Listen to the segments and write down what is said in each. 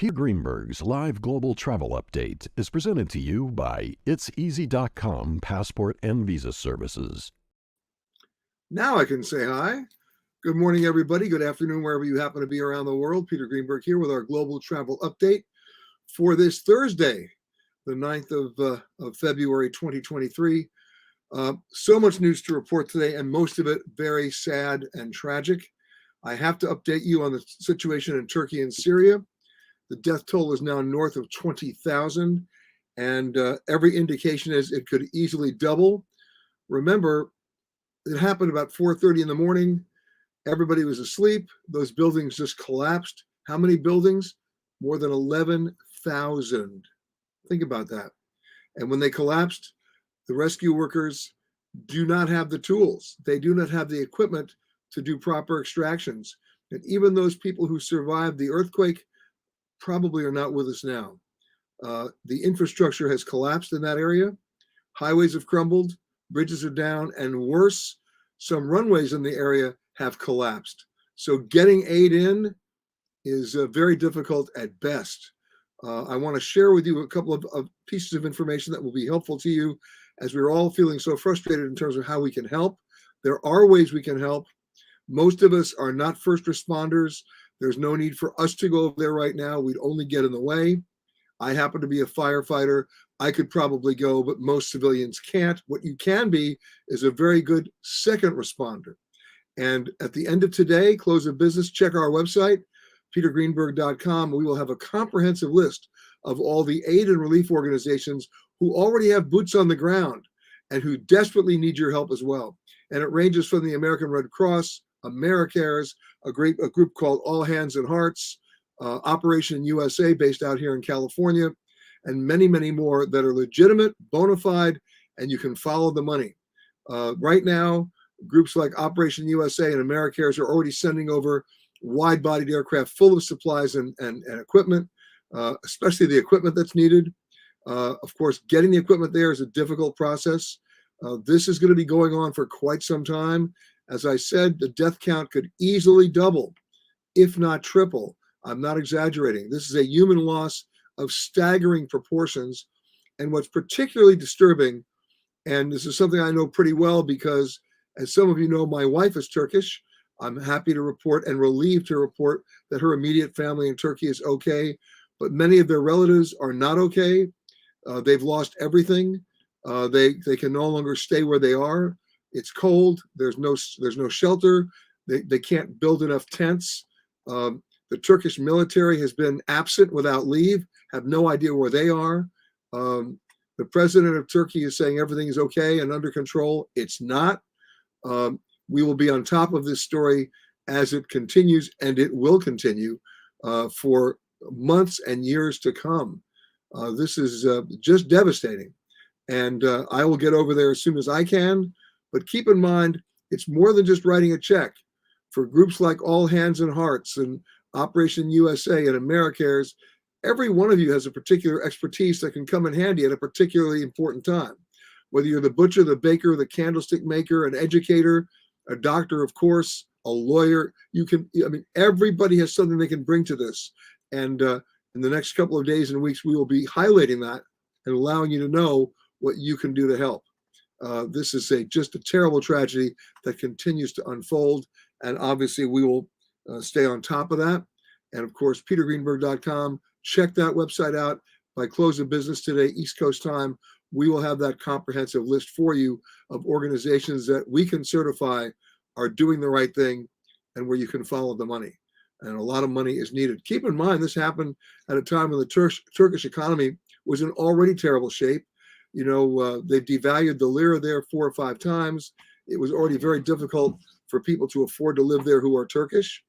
Peter Greenberg's live global travel update is presented to you by it'seasy.com passport and visa services. Now I can say hi. Good morning, everybody. Good afternoon, wherever you happen to be around the world. Peter Greenberg here with our global travel update for this Thursday, the 9th of February, 2023. So much news to report today, and most of it very sad and tragic. I have to update you on the situation in Turkey and Syria. The death toll is now north of 20,000, and every indication is it could easily double. Remember, it happened about 4:30 in the morning. Everybody was asleep. Those buildings just collapsed. How many buildings? More than 11,000. Think about that. And when they collapsed, the rescue workers do not have the tools. They do not have the equipment to do proper extractions. And even those people who survived the earthquake probably are not with us now. The infrastructure has collapsed in that area. Highways have crumbled, bridges are down, and worse, some runways in the area have collapsed. So getting aid in is very difficult at best. I want to share with you a couple of pieces of information that will be helpful to you as we're all feeling so frustrated in terms of how we can help. There are ways we can help. Most of us are not first responders. There's no need for us to go over there right now. We'd only get in the way. I happen to be a firefighter. I could probably go, but most civilians can't. What you can be is a very good second responder. And at the end of today, close of business, check our website, petergreenberg.com. We will have a comprehensive list of all the aid and relief organizations who already have boots on the ground and who desperately need your help as well. And it ranges from the American Red Cross, AmeriCares, a group called All Hands and Hearts, Operation USA based out here in California, and many, many more that are legitimate, bona fide, and you can follow the money. Right now, groups like Operation USA and AmeriCares are already sending over wide-bodied aircraft full of supplies and equipment, especially the equipment that's needed. Of course, getting the equipment there is a difficult process. This is going to be going on for quite some time. As I said, the death count could easily double, if not triple. I'm not exaggerating. This is a human loss of staggering proportions. And what's particularly disturbing, and this is something I know pretty well because, as some of you know, my wife is Turkish. I'm happy to report and relieved to report that her immediate family in Turkey is okay, but many of their relatives are not okay. They've lost everything. They can no longer stay where they are. It's cold. There's no shelter. They can't build enough tents. The Turkish military has been absent without leave, have no idea where they are. The president of Turkey is saying everything is okay and under control. It's not. We will be on top of this story as it continues, and it will continue for months and years to come. This is just devastating. And I will get over there as soon as I can. But keep in mind, it's more than just writing a check. For groups like All Hands and Hearts and Operation USA and AmeriCares, every one of you has a particular expertise that can come in handy at a particularly important time. Whether you're the butcher, the baker, the candlestick maker, an educator, a doctor, of course, a lawyer, everybody has something they can bring to this. And in the next couple of days and weeks, we will be highlighting that and allowing you to know what you can do to help. This is just a terrible tragedy that continues to unfold. And obviously we will stay on top of that. And of course, petergreenberg.com, check that website out. By close of business today, East Coast time, we will have that comprehensive list for you of organizations that we can certify are doing the right thing and where you can follow the money. And a lot of money is needed. Keep in mind, this happened at a time when the Turkish economy was in already terrible shape. They've devalued the lira there 4 or 5 times. It was already very difficult for people to afford to live there who are Turkish,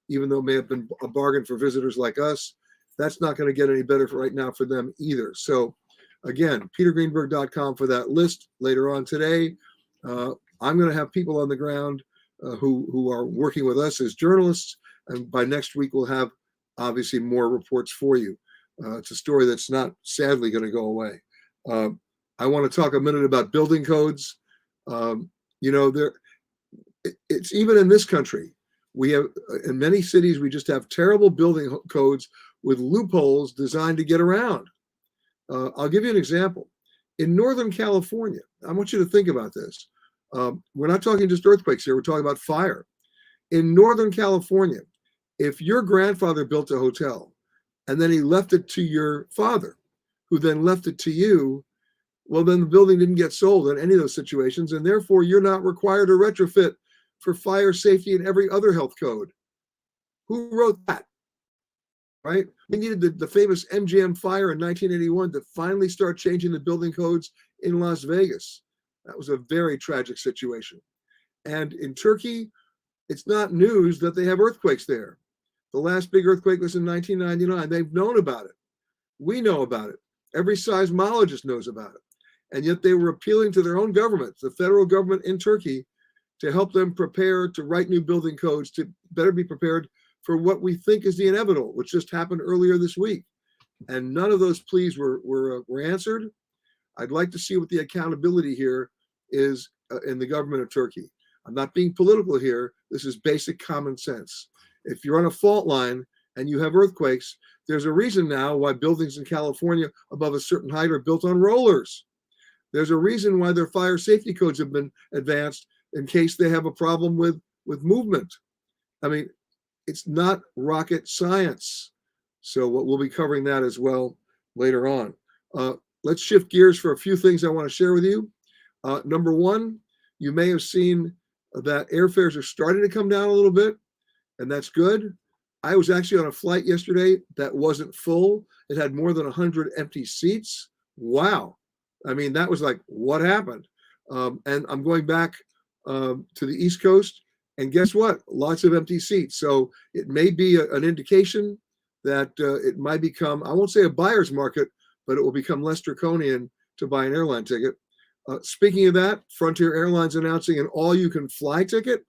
even though it may have been a bargain for visitors like us. That's not going to get any better right now for them either. So again, petergreenberg.com for that list later on today. I'm going to have people on the ground who are working with us as journalists. And by next week, we'll have obviously more reports for you. It's a story that's not sadly going to go away. I want to talk a minute about building codes. It's even in this country, we have in many cities, we just have terrible building codes with loopholes designed to get around. I'll give you an example. In Northern California, I want you to think about this. We're not talking just earthquakes here, we're talking about fire. In Northern California, if your grandfather built a hotel and then he left it to your father, who then left it to you, well, then the building didn't get sold in any of those situations, and therefore you're not required to retrofit for fire safety and every other health code. Who wrote that? Right? We needed the famous MGM fire in 1981 to finally start changing the building codes in Las Vegas. That was a very tragic situation. And in Turkey, it's not news that they have earthquakes there. The last big earthquake was in 1999. They've known about it. We know about it. Every seismologist knows about it. And yet they were appealing to their own government, the federal government in Turkey, to help them prepare to write new building codes to better be prepared for what we think is the inevitable, which just happened earlier this week. And none of those pleas were answered. I'd like to see what the accountability here is in the government of Turkey. I'm not being political here. This is basic common sense. If you're on a fault line and you have earthquakes, there's a reason now why buildings in California above a certain height are built on rollers. There's a reason why their fire safety codes have been advanced in case they have a problem with movement. I mean, it's not rocket science. So we'll be covering that as well later on. Let's shift gears for a few things I want to share with you. Number one, you may have seen that airfares are starting to come down a little bit, and that's good. I was actually on a flight yesterday that wasn't full. It had more than 100 empty seats. Wow. I mean, that was like, what happened? And I'm going back to the East Coast, and guess what? Lots of empty seats. So it may be an indication that it might become, I won't say a buyer's market, but it will become less draconian to buy an airline ticket. Speaking of that, Frontier Airlines announcing an all-you-can-fly ticket.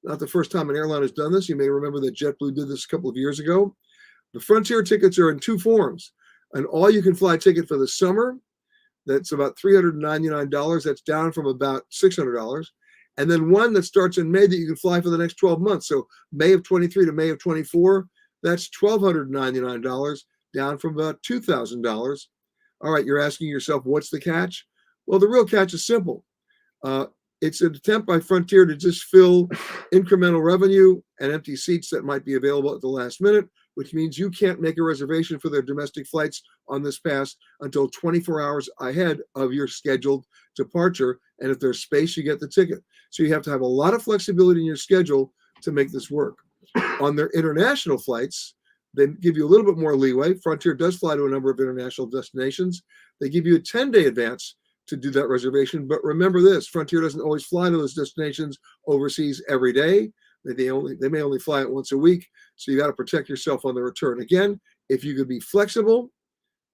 Not the first time an airline has done this. You may remember that JetBlue did this a couple of years ago. The Frontier tickets are in two forms. An all-you-can-fly ticket for the summer, that's about $399. That's down from about $600. And then one that starts in May that you can fly for the next 12 months. So May of 23 to May of 24, that's $1,299, down from about $2,000. All right, you're asking yourself, what's the catch? Well, the real catch is simple. It's an attempt by Frontier to just fill incremental revenue and empty seats that might be available at the last minute, which means you can't make a reservation for their domestic flights on this pass until 24 hours ahead of your scheduled departure. And if there's space, you get the ticket. So you have to have a lot of flexibility in your schedule to make this work. On their international flights, they give you a little bit more leeway. Frontier does fly to a number of international destinations. They give you a 10-day advance to do that reservation. But remember this, Frontier doesn't always fly to those destinations overseas every day. They may only fly it once a week. So you got to protect yourself on the return. Again, if you could be flexible,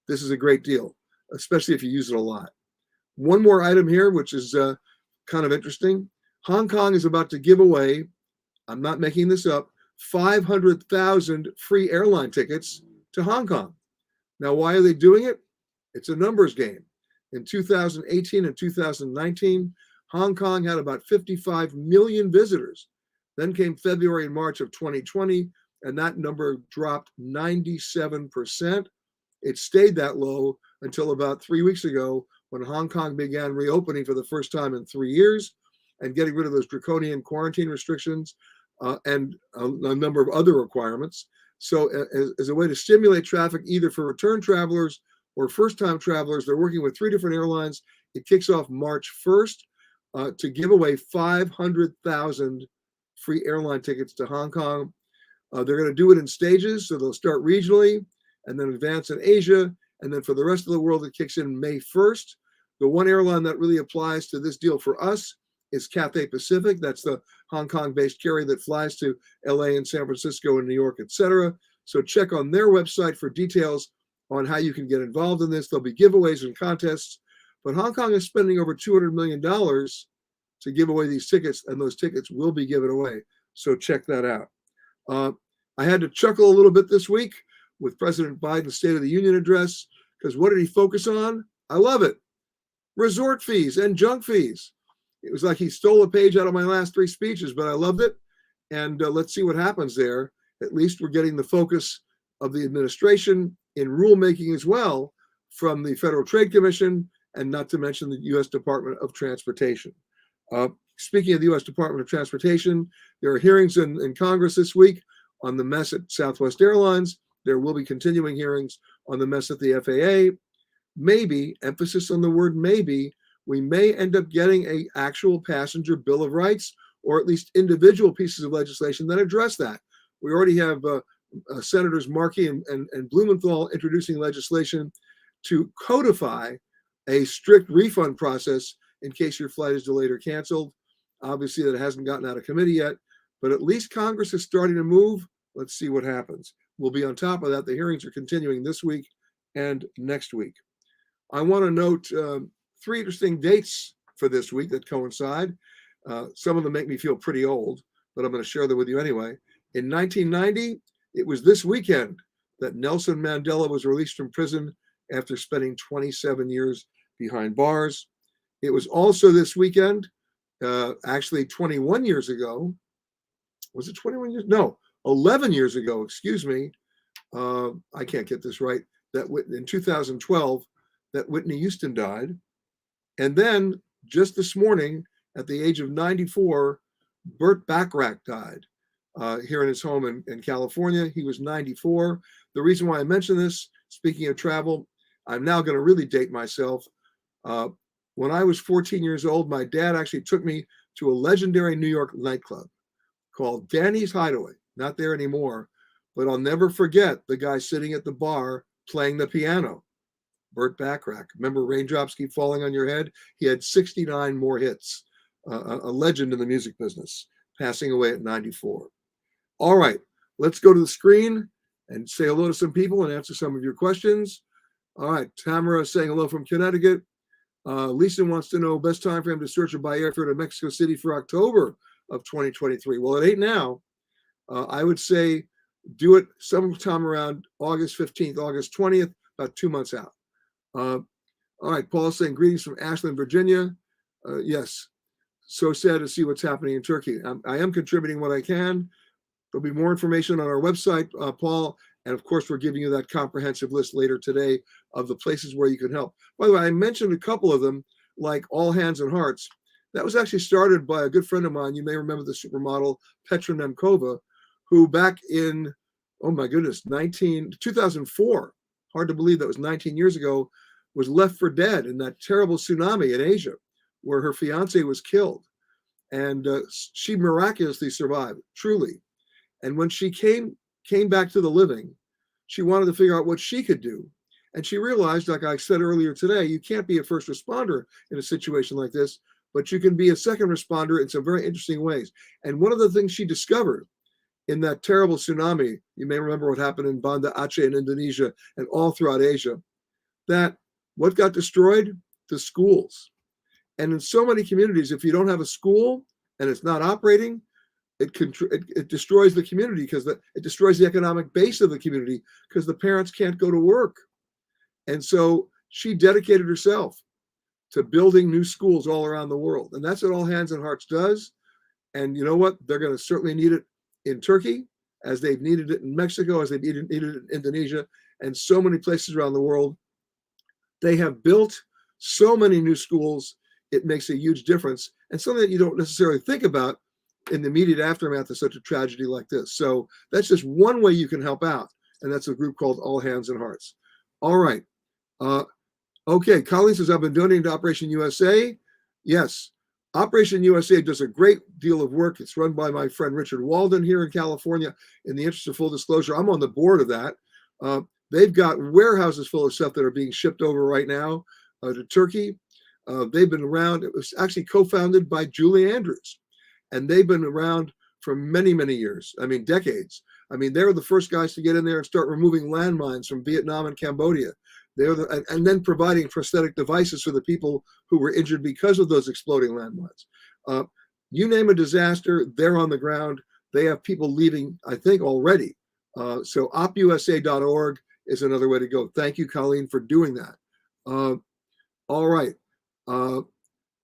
this is a great deal, especially if you use it a lot. One more item here, which is kind of interesting. Hong Kong is about to give away, I'm not making this up, 500,000 free airline tickets to Hong Kong. Now, why are they doing it? It's a numbers game. In 2018 and 2019, Hong Kong had about 55 million visitors. Then came February and March of 2020, and that number dropped 97%. It stayed that low until about 3 weeks ago when Hong Kong began reopening for the first time in 3 years and getting rid of those draconian quarantine restrictions and a number of other requirements. So as a way to stimulate traffic, either for return travelers or first-time travelers, they're working with 3 different airlines. It kicks off March 1st to give away 500,000 free airline tickets to Hong Kong. They're going to do it in stages, so they'll start regionally and then advance in Asia. And then for the rest of the world, it kicks in May 1st. The one airline that really applies to this deal for us is Cathay Pacific. That's the Hong Kong-based carrier that flies to LA and San Francisco and New York, etc. So check on their website for details on how you can get involved in this. There'll be giveaways and contests, but Hong Kong is spending over $200 million to give away these tickets, and those tickets will be given away. So check that out. I had to chuckle a little bit this week with President Biden's State of the Union address, because what did he focus on? I love it. Resort fees and junk fees. It was like he stole a page out of my last 3 speeches, but I loved it. And let's see what happens there. At least we're getting the focus of the administration in rulemaking as well from the Federal Trade Commission, and not to mention the U.S. Department of Transportation. Speaking of the U.S. Department of Transportation, there are hearings in Congress this week on the mess at Southwest Airlines. There will be continuing hearings on the mess at the FAA. Maybe, emphasis on the word maybe, we may end up getting an actual passenger Bill of Rights, or at least individual pieces of legislation that address that. We already have Senators Markey and Blumenthal introducing legislation to codify a strict refund process in case your flight is delayed or canceled. Obviously, that hasn't gotten out of committee yet, but at least Congress is starting to move. Let's see what happens. We'll be on top of that. The hearings are continuing this week and next week. I want to note 3 interesting dates for this week that coincide. Some of them make me feel pretty old, but I'm going to share them with you anyway. In 1990, it was this weekend that Nelson Mandela was released from prison after spending 27 years behind bars. It was also this weekend, actually 21 years ago. Was it 21 years? No, 11 years ago, excuse me. I can't get this right. That in 2012, that Whitney Houston died. And then just this morning, at the age of 94, Burt Bacharach died here in his home in California. He was 94. The reason why I mention this, speaking of travel, I'm now going to really date myself. When I was 14 years old, my dad actually took me to a legendary New York nightclub called Danny's Hideaway. Not there anymore, but I'll never forget the guy sitting at the bar playing the piano, Burt Bacharach. Remember Raindrops Keep Falling on Your Head? He had 69 more hits, a legend in the music business, passing away at 94. All right, let's go to the screen and say hello to some people and answer some of your questions. All right, Tamara saying hello from Connecticut. Lisa wants to know best time for him to search or buy airfare to Mexico City for October of 2023. Well, it ain't now. I would say do it sometime around August 15th, August 20th, about 2 months out. All right, Paul saying greetings from Ashland, Virginia. Yes, so sad to see what's happening in Turkey. I am contributing what I can. There'll be more information on our website, Paul. And of course, we're giving you that comprehensive list later today of the places where you can help. By the way, I mentioned a couple of them, like All Hands and Hearts. That was actually started by a good friend of mine. You may remember the supermodel Petra Nemkova, who back in, oh my goodness, 2004, hard to believe that was 19 years ago, was left for dead in that terrible tsunami in Asia, where her fiance was killed. And she miraculously survived, truly. And when she came back to the living, she wanted to figure out what she could do. And she realized, like I said earlier today, you can't be a first responder in a situation like this, but you can be a second responder in some very interesting ways. And one of the things she discovered in that terrible tsunami, you may remember what happened in Banda Aceh in Indonesia and all throughout Asia, that what got destroyed? The schools. And in so many communities, if you don't have a school and it's not operating, it destroys the community because it destroys the economic base of the community because the parents can't go to work. And so she dedicated herself to building new schools all around the world. And that's what All Hands and Hearts does. And you know what? They're going to certainly need it in Turkey, as they've needed it in Mexico, as they've needed it in Indonesia, and so many places around the world. They have built so many new schools. It makes a huge difference, and something that you don't necessarily think about in the immediate aftermath of such a tragedy like this. So that's just one way you can help out, and that's a group called All Hands and Hearts. All right. Okay, Colleen says, I've been donating to Operation USA. Yes, Operation USA does a great deal of work. It's run by my friend Richard Walden here in California. In the interest of full disclosure, I'm on the board of that. They've got warehouses full of stuff that are being shipped over right now to Turkey. They've been around. It was actually co-founded by Julie Andrews, and they've been around for many, many years. I mean, decades. I mean, they were the first guys to get in there and start removing landmines from Vietnam and Cambodia. And then providing prosthetic devices for the people who were injured because of those exploding landmines. You name a disaster, they're on the ground. They have people leaving, I think, already. So opusa.org is another way to go. Thank you, Colleen, for doing that. All right.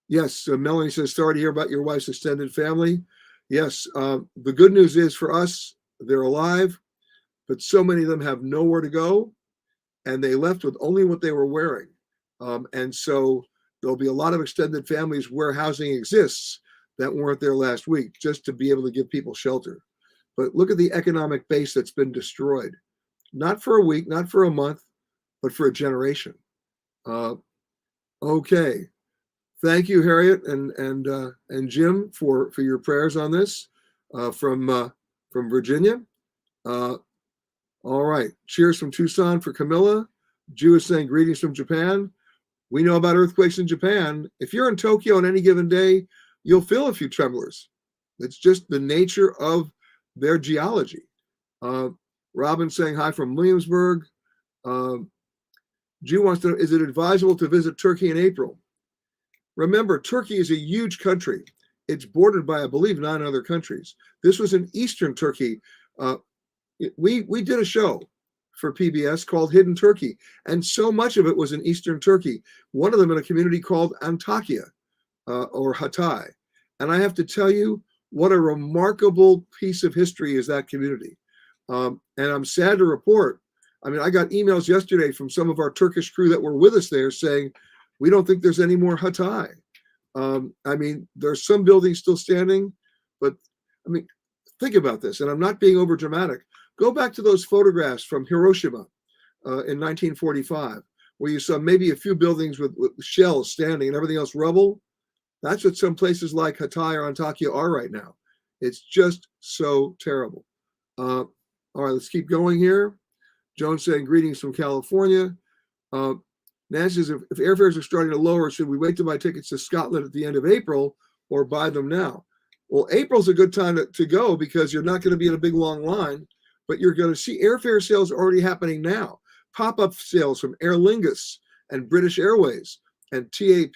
Yes, Melanie says, sorry to hear about your wife's extended family. Yes, the good news is for us, they're alive. but so many of them have nowhere to go, and they left with only what they were wearing. And so there'll be a lot of extended families where housing exists that weren't there last week, just to be able to give people shelter. But look at the economic base that's been destroyed, not for a week, not for a month, but for a generation. Okay. Thank you, Harriet and Jim, for your prayers on this from Virginia. All right. Cheers from Tucson for Camilla. Jew is saying greetings from Japan. We know about earthquakes in Japan. If you're in Tokyo on any given day, you'll feel a few tremblers. It's just the nature of their geology. Robin saying hi from Williamsburg. Jew wants to know, is it advisable to visit Turkey in April? Remember, Turkey is a huge country. It's bordered by, I believe, 9 other countries. This was in Eastern Turkey. We did a show for PBS called Hidden Turkey, and so much of it was in Eastern Turkey. One of them in a community called Antakya or Hatay. And I have to tell you, what a remarkable piece of history is that community. And I'm sad to report, I mean, I got emails yesterday from some of our Turkish crew that were with us there saying, we don't think there's any more Hatay. I mean, there's some buildings still standing, but I mean, think about this, and I'm not being over dramatic. Go back to those photographs from Hiroshima in 1945, where you saw maybe a few buildings with shells standing and everything else rubble. That's what some places like Hatay or Antakya are right now. It's just so terrible. All right, let's keep going here. Joan saying greetings from California. Nancy says, if airfares are starting to lower, should we wait to buy tickets to Scotland at the end of April or buy them now? Well, April's a good time to go because you're not going to be in a big long line, but you're going to see airfare sales already happening now. Pop-up sales from Aer Lingus and British Airways and TAP,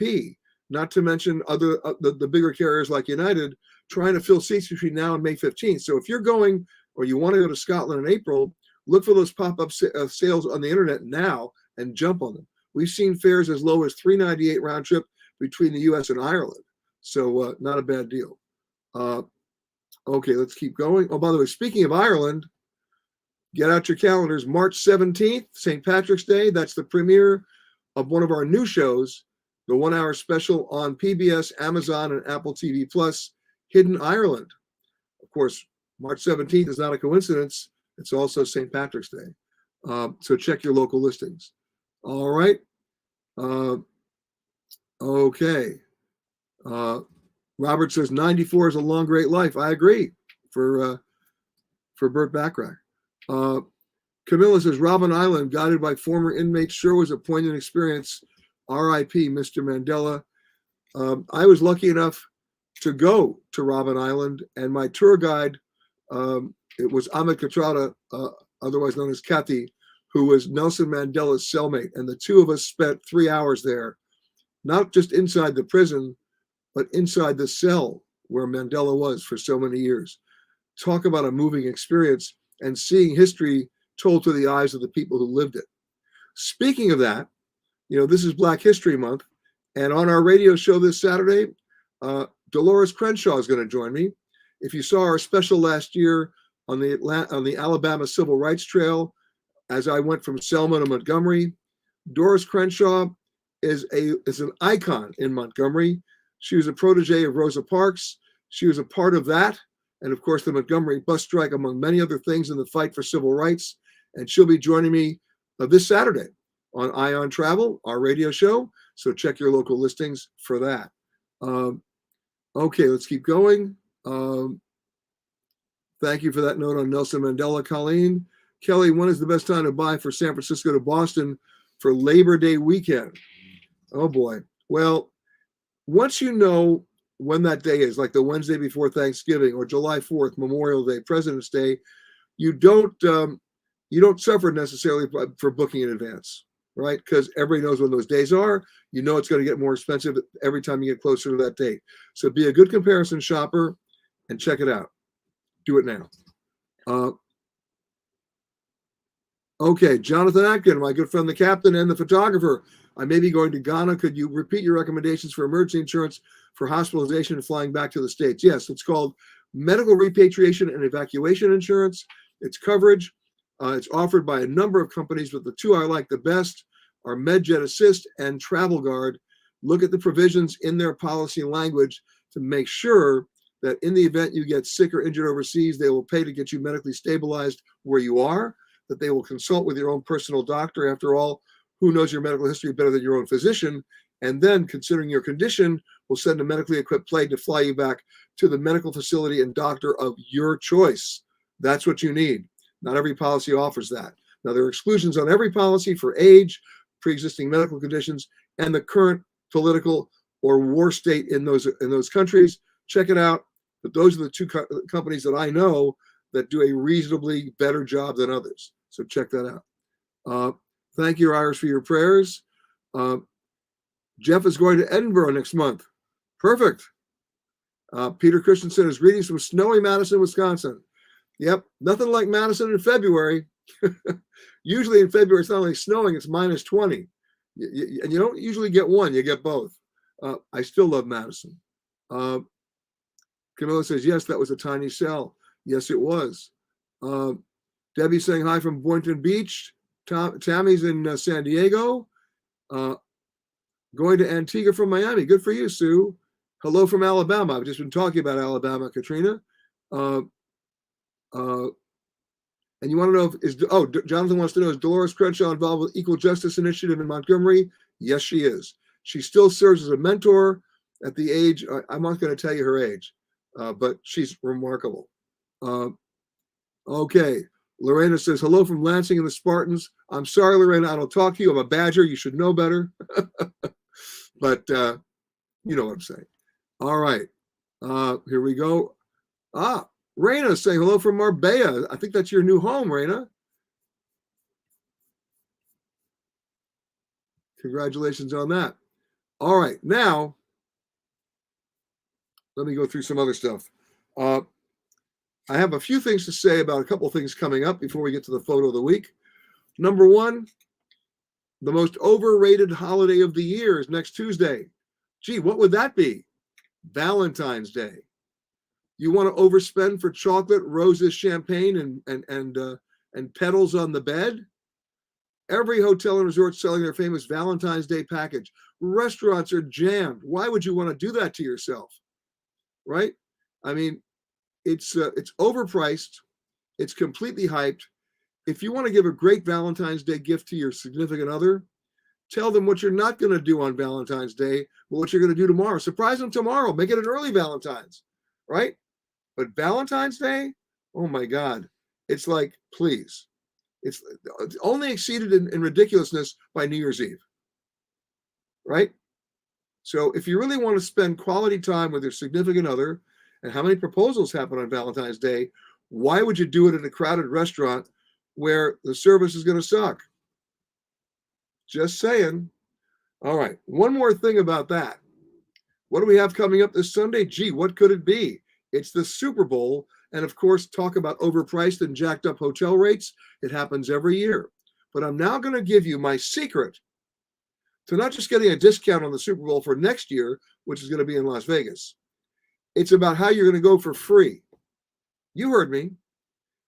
not to mention other the bigger carriers like United, trying to fill seats between now and May 15th. So if you're going or you want to go to Scotland in April, look for those pop-up sales on the internet now and jump on them. We've seen fares as low as $3.98 round trip between the U.S. and Ireland. So not a bad deal. Okay, let's keep going. Oh, by the way, speaking of Ireland, get out your calendars. March 17th, St. Patrick's Day. That's the premiere of one of our new shows, the 1-hour special on PBS, Amazon, and Apple TV Plus, Hidden Ireland. Of course, March 17th is not a coincidence. It's also St. Patrick's Day. So check your local listings. All right. Okay. Robert says 94 is a long, great life. I agree for Burt Backrack. Camilla says Robben Island, guided by former inmates, sure was a poignant experience. R.I.P. Mr. Mandela. I was lucky enough to go to Robben Island, and my tour guide, it was Ahmed Katrada, otherwise known as Kathy, who was Nelson Mandela's cellmate. And the two of us spent 3 hours there, not just inside the prison, but inside the cell where Mandela was for so many years. Talk about a moving experience and seeing history told through the eyes of the people who lived it. Speaking of that, you know, this is Black History Month. And on our radio show this Saturday, Dolores Crenshaw is going to join me. If you saw our special last year on the Alabama Civil Rights Trail, as I went from Selma to Montgomery, Doris Crenshaw is an icon in Montgomery. She was a protege of Rosa Parks. She was a part of that, and of course the Montgomery bus strike, among many other things in the fight for civil rights. And she'll be joining me this Saturday on Ion Travel, our radio show. So check your local listings for that. Okay, let's keep going. Thank you for that note on Nelson Mandela, Colleen. Kelly, when is the best time to buy for San Francisco to Boston for Labor Day weekend? Oh boy. Well, once you know when that day is, like the Wednesday before Thanksgiving or July 4th, Memorial Day, President's Day, you don't suffer necessarily for booking in advance, right? Because everybody knows when those days are. You know it's going to get more expensive every time you get closer to that date. So be a good comparison shopper and check it out. Do it now. Okay, Jonathan Atkin, my good friend, the captain and the photographer. I may be going to Ghana. Could you repeat your recommendations for emergency insurance for hospitalization and flying back to the States? Yes, it's called medical repatriation and evacuation insurance. It's coverage It's offered by a number of companies, but the two I like the best are MedJet Assist and Travel Guard. Look at the provisions in their policy language to make sure that in the event you get sick or injured overseas, they will pay to get you medically stabilized where you are, that they will consult with your own personal doctor. After all, who knows your medical history better than your own physician? And then, considering your condition, will send a medically equipped plane to fly you back to the medical facility and doctor of your choice. That's what you need. Not every policy offers that. Now, there are exclusions on every policy for age, pre-existing medical conditions, and the current political or war state in those countries. Check it out. But those are the two companies that I know that do a reasonably better job than others. So check that out. Thank you, Iris, for your prayers. Jeff is going to Edinburgh next month. Perfect. Peter Christensen is greetings from snowy Madison, Wisconsin. Yep, nothing like Madison in February. Usually in February, it's not only snowing, it's minus 20. And you don't usually get one, you get both. I still love Madison. Camilla says, yes, that was a tiny cell. Yes, it was. Debbie saying hi from Boynton Beach. Tammy's in San Diego. Going to Antigua from Miami. Good for you, Sue. Hello from Alabama. I've just been talking about Alabama, Katrina. And you want to know Jonathan wants to know, is Dolores Crenshaw involved with Equal Justice Initiative in Montgomery? Yes, she is. She still serves as a mentor at the age, I'm not going to tell you her age, but she's remarkable. Okay. Lorena says, hello from Lansing and the Spartans. I'm sorry, Lorena, I don't talk to you. I'm a Badger. You should know better. But you know what I'm saying. All right. Here we go. Raina saying hello from Marbella. I think that's your new home, Raina. Congratulations on that. All right. Now, let me go through some other stuff. I have a few things to say about a couple of things coming up before we get to the photo of the week. Number one, the most overrated holiday of the year is next Tuesday. Gee, what would that be? Valentine's Day. You want to overspend for chocolate, roses, champagne, and petals on the bed? Every hotel and resort selling their famous Valentine's Day package. Restaurants are jammed. Why would you want to do that to yourself? Right? I mean, it's overpriced. It's completely hyped. If you want to give a great Valentine's Day gift to your significant other, tell them what you're not going to do on Valentine's Day, but what you're going to do tomorrow. Surprise them tomorrow. Make it an early Valentine's, right? But Valentine's Day, oh my God, it's like, please. It's only exceeded in ridiculousness by New Year's Eve, right? So if you really want to spend quality time with your significant other, and how many proposals happen on Valentine's Day, why would you do it at a crowded restaurant where the service is going to suck? Just saying. All right, one more thing about that. What do we have coming up this Sunday? Gee, what could it be? It's the Super Bowl. And of course, talk about overpriced and jacked up hotel rates. It happens every year. But I'm now going to give you my secret to not just getting a discount on the Super Bowl for next year, which is going to be in Las Vegas. It's about how you're going to go for free. You heard me.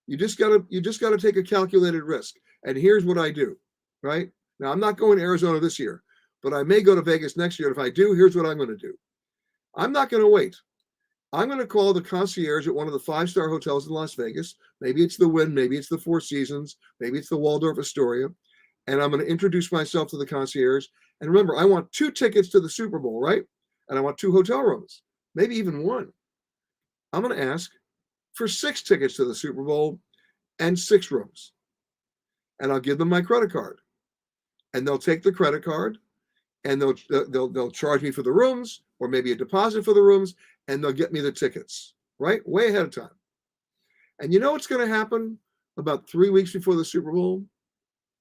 You just got to take a calculated risk. And here's what I do, right? Now, I'm not going to Arizona this year, but I may go to Vegas next year. And if I do, here's what I'm going to do. I'm not going to wait. I'm going to call the concierge at one of the 5-star hotels in Las Vegas. Maybe it's the Wynn, maybe it's the Four Seasons, maybe it's the Waldorf Astoria. And I'm going to introduce myself to the concierge. And remember, I want 2 tickets to the Super Bowl, right? And I want 2 hotel rooms, maybe even 1. I'm going to ask for 6 tickets to the Super Bowl and 6 rooms. And I'll give them my credit card. And they'll take the credit card and they'll charge me for the rooms, or maybe a deposit for the rooms, and they'll get me the tickets, right? Way ahead of time. And you know what's going to happen about 3 weeks before the Super Bowl?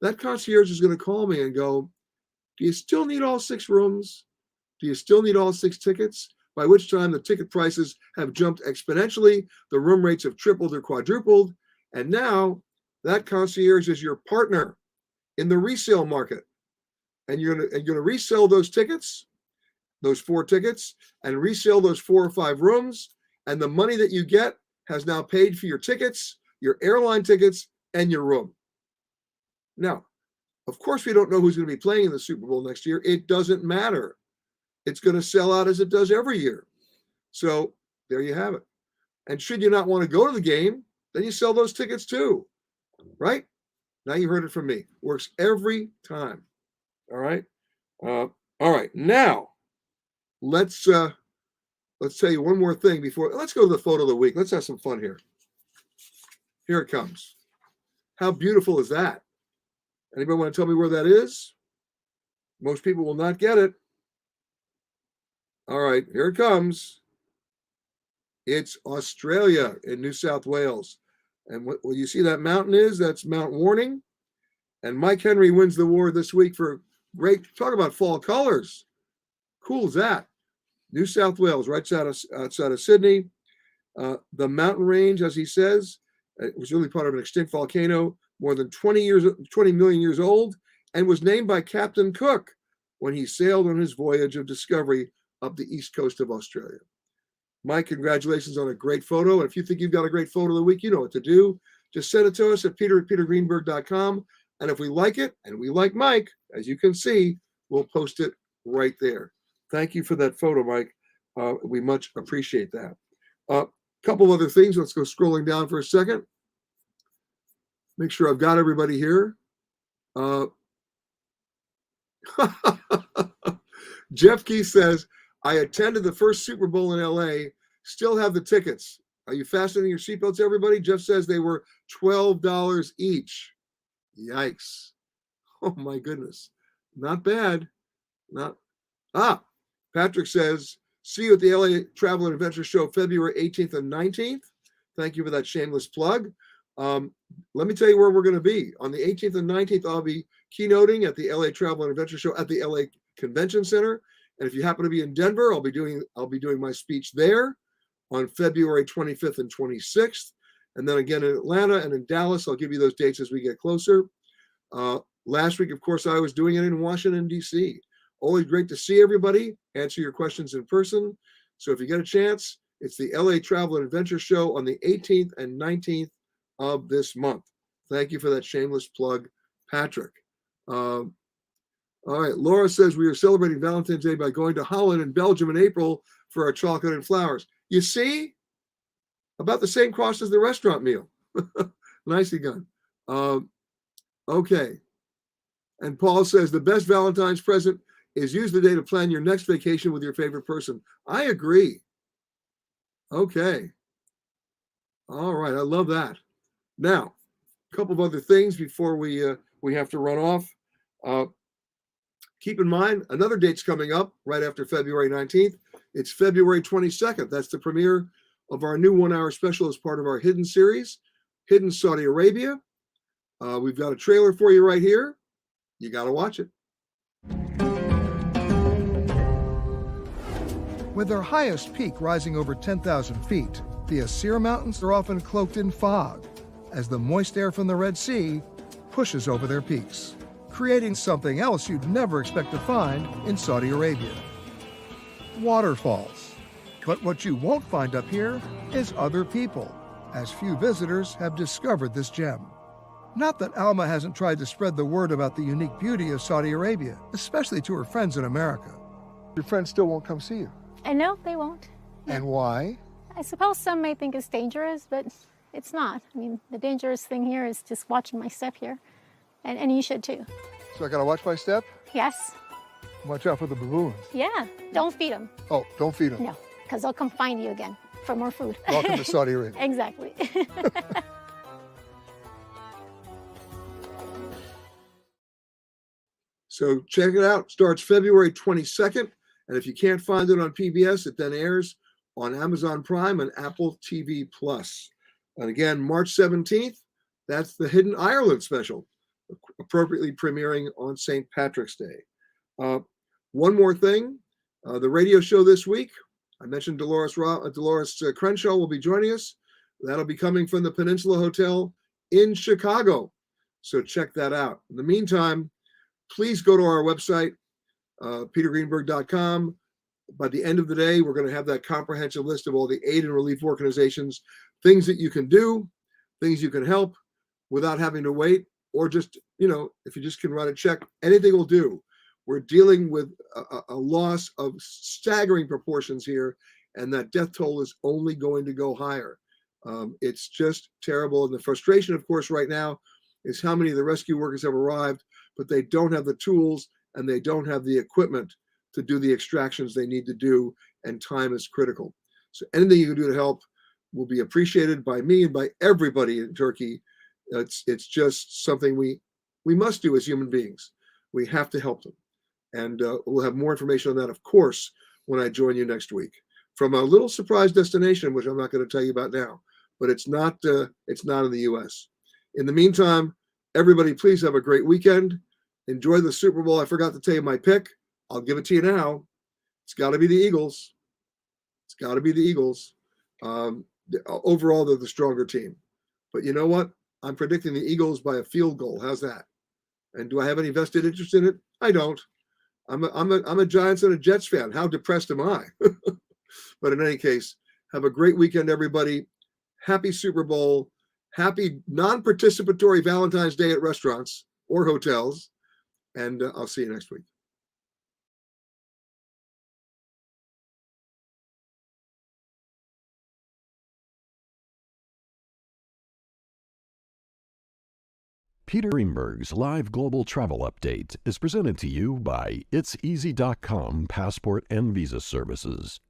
That concierge is going to call me and go, do you still need all 6 rooms? Do you still need all 6 tickets? By which time the ticket prices have jumped exponentially, the room rates have tripled or quadrupled, and now that concierge is your partner in the resale market. And you're going to resell those tickets, those 4 tickets, and resell those 4 or 5 rooms. And the money that you get has now paid for your tickets, your airline tickets, and your room. Now, of course, we don't know who's going to be playing in the Super Bowl next year. It doesn't matter. It's going to sell out as it does every year. So there you have it. And should you not want to go to the game, then you sell those tickets too, right? Now you heard it from me. Works every time. All right. All right. Now let's tell you one more thing before. Let's go to the photo of the week. Let's have some fun here. Here it comes. How beautiful is that? Anybody want to tell me where that is? Most people will not get it. All right, here it comes. It's Australia in New South Wales. And what you see that mountain is, that's Mount Warning. And Mike Henry wins the award this week for great, talk about fall colors. Cool is that? New South Wales, right outside of Sydney. The mountain range, as he says, it was really part of an extinct volcano, more than 20 million years old, and was named by Captain Cook when he sailed on his voyage of discovery up the east coast of Australia. Mike, congratulations on a great photo. And if you think you've got a great photo of the week, you know what to do. Just send it to us at peter@petergreenberg.com. And if we like it, and we like Mike, as you can see, we'll post it right there. Thank you for that photo, Mike. We much appreciate that. Couple other things. Let's go scrolling down for a second. Make sure I've got everybody here. Jeff Keith says, I attended the first Super Bowl in LA, still have the tickets. Are you fastening your seatbelts, everybody? Jeff says they were $12 each. Yikes. Oh my goodness. Not bad. Patrick says, see you at the LA Travel and Adventure Show, February 18th and 19th. Thank you for that shameless plug. Let me tell you where we're going to be. On the 18th and 19th, I'll be keynoting at the LA Travel and Adventure Show at the LA Convention Center. And if you happen to be in Denver, I'll be doing my speech there on February 25th and 26th. And then again in Atlanta and in Dallas. I'll give you those dates as we get closer. Last week, of course, I was doing it in Washington, D.C. Always great to see everybody, answer your questions in person. So if you get a chance, it's the LA Travel and Adventure Show on the 18th and 19th of this month. Thank you for that shameless plug, Patrick. All right, Laura says we are celebrating Valentine's Day by going to Holland and Belgium in April for our chocolate and flowers. You see, about the same cost as the restaurant meal. Nicely done. Okay. And Paul says the best Valentine's present is use the day to plan your next vacation with your favorite person. I agree. Okay. All right, I love that. Now, a couple of other things before we have to run off. Keep in mind, another date's coming up right after February 19th. It's February 22nd. That's the premiere of our new 1-hour special as part of our Hidden series, Hidden Saudi Arabia. We've got a trailer for you right here. You got to watch it. With their highest peak rising over 10,000 feet, the Syria Mountains are often cloaked in fog as the moist air from the Red Sea pushes over their peaks, creating something else you'd never expect to find in Saudi Arabia. Waterfalls. But what you won't find up here is other people, as few visitors have discovered this gem. Not that Alma hasn't tried to spread the word about the unique beauty of Saudi Arabia, especially to her friends in America. Your friends still won't come see you. I know they won't. And why? I suppose some may think it's dangerous, but it's not. I mean, the dangerous thing here is just watching my step here. And you should too. So I gotta watch my step? Yes. Watch out for the baboons. Yeah. Don't feed them. Oh, don't feed them. No, because they'll come find you again for more food. Welcome to Saudi Arabia. Exactly. So check it out. Starts February 22nd. And if you can't find it on PBS, it then airs on Amazon Prime and Apple TV Plus. And again, March 17th, that's the Hidden Ireland special, appropriately premiering on St. Patrick's Day. One more thing, the radio show this week, I mentioned Dolores Crenshaw will be joining us. That'll be coming from the Peninsula Hotel in Chicago. So check that out. In the meantime, please go to our website, petergreenberg.com. By the end of the day, we're going to have that comprehensive list of all the aid and relief organizations, things that you can do, things you can help without having to wait, or just if you just can write a check, anything will do. We're dealing with a loss of staggering proportions here, and that death toll is only going to go higher. It's just terrible. And the frustration, of course, right now is how many of the rescue workers have arrived, but they don't have the tools and they don't have the equipment to do the extractions they need to do, and time is critical. So anything you can do to help will be appreciated by me and by everybody in Turkey. It's just something we must do as human beings. We have to help them. And we'll have more information on that, of course, when I join you next week from a little surprise destination, which I'm not going to tell you about now, but it's not in the U.S. In the meantime, everybody, please have a great weekend. Enjoy the Super Bowl. I forgot to tell you my pick. I'll give it to you now. It's got to be the Eagles. It's got to be the Eagles. Overall, they're the stronger team. But you know what? I'm predicting the Eagles by a field goal. How's that? And do I have any vested interest in it? I don't. I'm a Giants and a Jets fan. How depressed am I? But in any case, have a great weekend, everybody. Happy Super Bowl. Happy non-participatory Valentine's Day at restaurants or hotels. And I'll see you next week. Peter Greenberg's live global travel update is presented to you by itseasy.com passport and visa services.